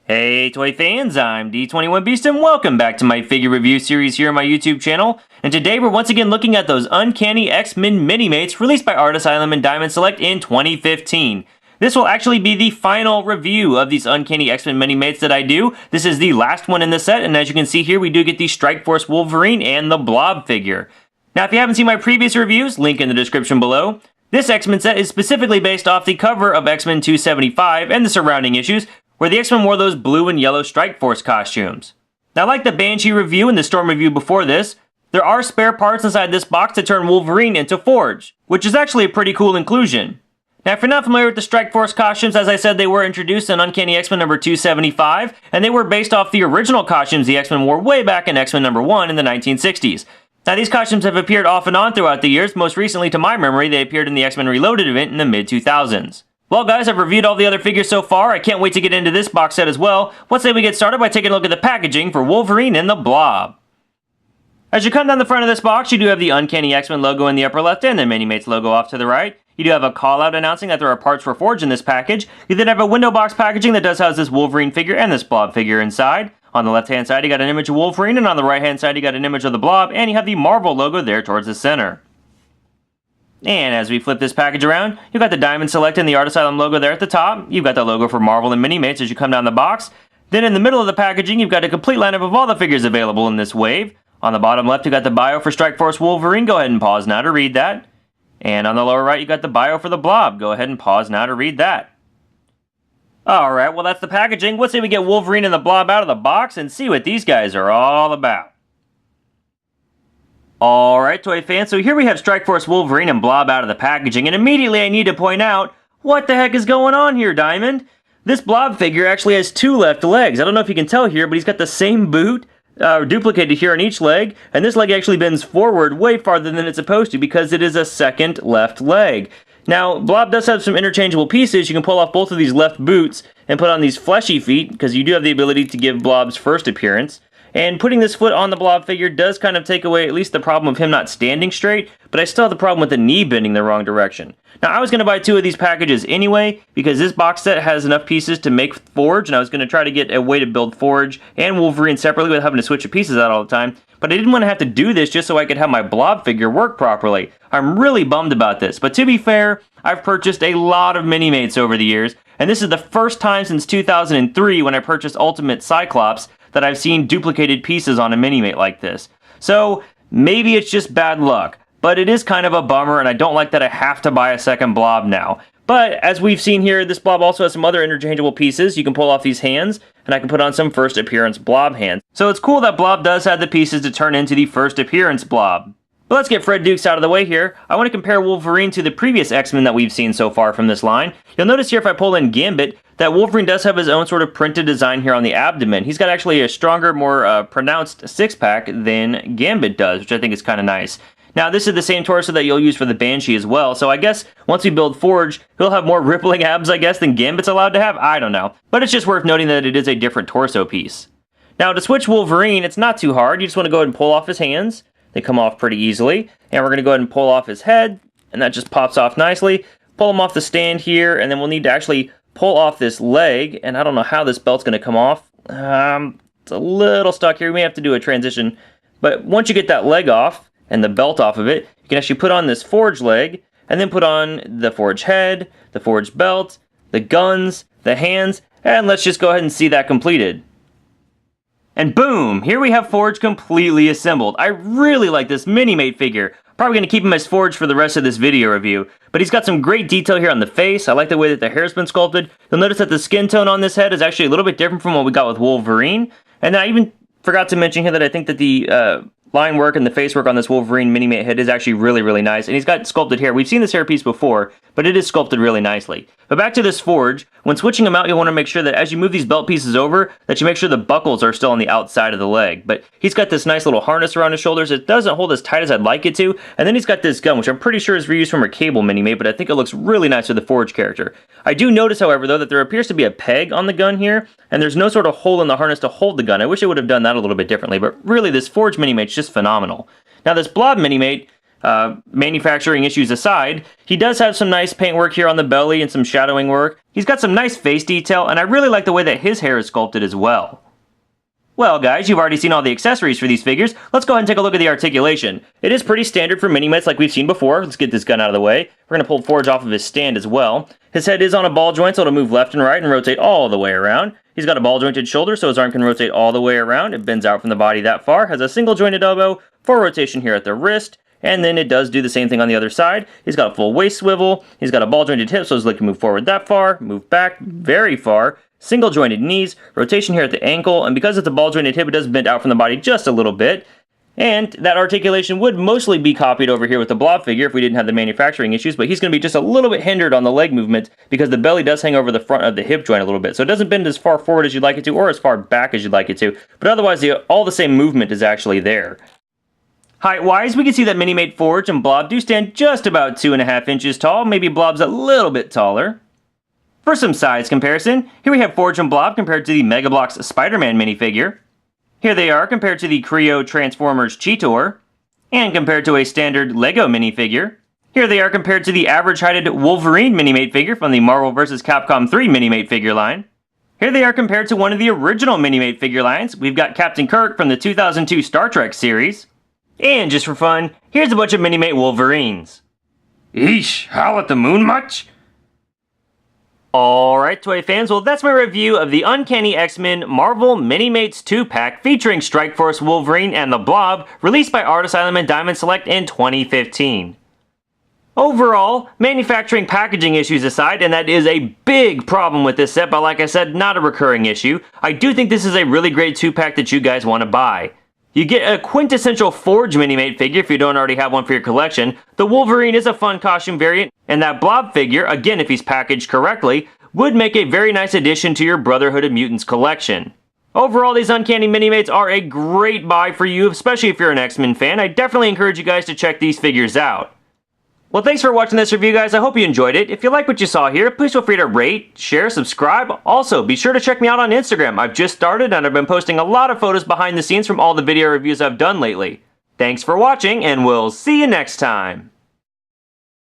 Hey toy fans, I'm D21Beast and welcome back to my figure review series here on my YouTube channel. And today we're once again looking at those Uncanny X-Men Minimates released by Art Asylum Diamond Select in 2015. This will actually be the final review of these Uncanny X-Men Minimates that I do. This is the last one in the set, and as you can see here, we do get the Strike Force Wolverine and the Blob figure. Now if you haven't seen my previous reviews, link in the description below. This X-Men set is specifically based off the cover of X-Men 275 and the surrounding issues, where the X-Men wore those blue and yellow Strike Force costumes. Now, like the Banshee review and the Storm review before this, there are spare parts inside this box to turn Wolverine into Forge, which is actually a pretty cool inclusion. Now, if you're not familiar with the Strike Force costumes, as I said, they were introduced in Uncanny X-Men number 275, and they were based off the original costumes the X-Men wore way back in X-Men number 1 in the 1960s. Now, these costumes have appeared off and on throughout the years. Most recently, to my memory, they appeared in the X-Men Reloaded event in the mid-2000s. Well guys, I've reviewed all the other figures so far. I can't wait to get into this box set as well. Let's say we get started by taking a look at the packaging for Wolverine and the Blob. As you come down the front of this box, you do have the Uncanny X-Men logo in the upper left and the Minimates logo off to the right. You do have a call out announcing that there are parts for Forge in this package. You then have a window box packaging that does house this Wolverine figure and this Blob figure inside. On the left hand side you got an image of Wolverine, and on the right hand side you got an image of the Blob, and you have the Marvel logo there towards the center. And as we flip this package around, you've got the Diamond Select and the Art Asylum logo there at the top. You've got the logo for Marvel and Minimates as you come down the box. Then in the middle of the packaging, you've got a complete lineup of all the figures available in this wave. On the bottom left, you've got the bio for Strike Force Wolverine. Go ahead and pause now to read that. And on the lower right, you've got the bio for the Blob. Go ahead and pause now to read that. Alright, well that's the packaging. Let's say we get Wolverine and the Blob out of the box and see what these guys are all about. Alright, toy fans, so here we have Strike Force Wolverine and Blob out of the packaging, and immediately I need to point out, what the heck is going on here, Diamond? This Blob figure actually has two left legs. I don't know if you can tell here, but he's got the same boot, duplicated here on each leg, and this leg actually bends forward way farther than it's supposed to because it is a second left leg. Now, Blob does have some interchangeable pieces. You can pull off both of these left boots and put on these fleshy feet, because you do have the ability to give Blob's first appearance. And putting this foot on the Blob figure does kind of take away at least the problem of him not standing straight, but I still have the problem with the knee bending the wrong direction. Now, I was going to buy two of these packages anyway, because this box set has enough pieces to make Forge, and I was going to try to get a way to build Forge and Wolverine separately without having to switch the pieces out all the time, but I didn't want to have to do this just so I could have my Blob figure work properly. I'm really bummed about this, but to be fair, I've purchased a lot of Minimates over the years, and this is the first time since 2003 when I purchased Ultimate Cyclops that I've seen duplicated pieces on a Minimate like this. So, maybe it's just bad luck, but it is kind of a bummer, and I don't like that I have to buy a second Blob now. But, as we've seen here, this Blob also has some other interchangeable pieces. You can pull off these hands, and I can put on some first appearance Blob hands. So it's cool that Blob does have the pieces to turn into the first appearance Blob. But let's get Fred Dukes out of the way here. I want to compare Wolverine to the previous X-Men that we've seen so far from this line. You'll notice here if I pull in Gambit, that Wolverine does have his own sort of printed design here on the abdomen. He's got actually a stronger, more pronounced six-pack than Gambit does, which I think is kind of nice. Now, this is the same torso that you'll use for the Banshee as well, so I guess once we build Forge, he'll have more rippling abs, I guess, than Gambit's allowed to have? I don't know. But it's just worth noting that it is a different torso piece. Now, to switch Wolverine, it's not too hard. You just want to go ahead and pull off his hands. They come off pretty easily. And we're going to go ahead and pull off his head, and that just pops off nicely. Pull him off the stand here, and then we'll need to actually pull off this leg, and I don't know how this belt's going to come off. It's a little stuck here. We may have to do a transition. But once you get that leg off, and the belt off of it, you can actually put on this Forge leg, and then put on the Forge head, the Forge belt, the guns, the hands, and let's just go ahead and see that completed. And boom! Here we have Forge completely assembled. I really like this Minimate figure. Probably going to keep him as Forge for the rest of this video review. But he's got some great detail here on the face. I like the way that the hair's been sculpted. You'll notice that the skin tone on this head is actually a little bit different from what we got with Wolverine. And I even forgot to mention here that I think that the line work and the face work on this Wolverine Minimate head is actually really, really nice. And he's got sculpted hair. We've seen this hairpiece before, but it is sculpted really nicely. But back to this Forge, when switching them out, you'll want to make sure that as you move these belt pieces over, that you make sure the buckles are still on the outside of the leg. But he's got this nice little harness around his shoulders. It doesn't hold as tight as I'd like it to. And then he's got this gun, which I'm pretty sure is reused from a Cable Minimate, but I think it looks really nice with the Forge character. I do notice, however, though, that there appears to be a peg on the gun here, and there's no sort of hole in the harness to hold the gun. I wish I would have done that a little bit differently, but really this Forge Minimate's just phenomenal. Now this Blob Minimate, manufacturing issues aside, he does have some nice paintwork here on the belly and some shadowing work. He's got some nice face detail, and I really like the way that his hair is sculpted as well. Well guys, you've already seen all the accessories for these figures. Let's go ahead and take a look at the articulation. It is pretty standard for Minimates like we've seen before. Let's get this gun out of the way. We're going to pull Forge off of his stand as well. His head is on a ball joint, so it'll move left and right and rotate all the way around. He's got a ball jointed shoulder, so his arm can rotate all the way around. It bends out from the body that far, has a single jointed elbow, for rotation here at the wrist, and then it does do the same thing on the other side. He's got a full waist swivel. He's got a ball jointed hip, so his leg can move forward that far, move back very far. Single jointed knees, rotation here at the ankle, and because it's a ball jointed hip, it does bend out from the body just a little bit. And that articulation would mostly be copied over here with the Blob figure if we didn't have the manufacturing issues, but he's going to be just a little bit hindered on the leg movement because the belly does hang over the front of the hip joint a little bit. So it doesn't bend as far forward as you'd like it to or as far back as you'd like it to, but otherwise all the same movement is actually there. Height-wise, we can see that Minimate Forge and Blob do stand just about 2.5 inches tall, maybe Blob's a little bit taller. For some size comparison, here we have Forge and Blob compared to the Mega Bloks Spider-Man minifigure. Here they are compared to the Creo Transformers Cheetor, and compared to a standard Lego minifigure. Here they are compared to the average-heighted Wolverine Minimate figure from the Marvel vs. Capcom 3 Minimate figure line. Here they are compared to one of the original Minimate figure lines. We've got Captain Kirk from the 2002 Star Trek series. And just for fun, here's a bunch of Minimate Wolverines. Eesh, Howlett the Moon much? Alright, toy fans, well that's my review of the Uncanny X-Men Marvel Minimates 2-pack featuring Strikeforce Wolverine and the Blob, released by Art Asylum Diamond Select in 2015. Overall, manufacturing packaging issues aside, and that is a big problem with this set, but like I said, not a recurring issue, I do think this is a really great 2-pack that you guys want to buy. You get a quintessential Forge Minimate figure if you don't already have one for your collection. The Wolverine is a fun costume variant, and that Blob figure, again if he's packaged correctly, would make a very nice addition to your Brotherhood of Mutants collection. Overall, these Uncanny Minimates are a great buy for you, especially if you're an X-Men fan. I definitely encourage you guys to check these figures out. Well, thanks for watching this review, guys. I hope you enjoyed it. If you like what you saw here, please feel free to rate, share, subscribe. Also, be sure to check me out on Instagram. I've just started and I've been posting a lot of photos behind the scenes from all the video reviews I've done lately. Thanks for watching, and we'll see you next time.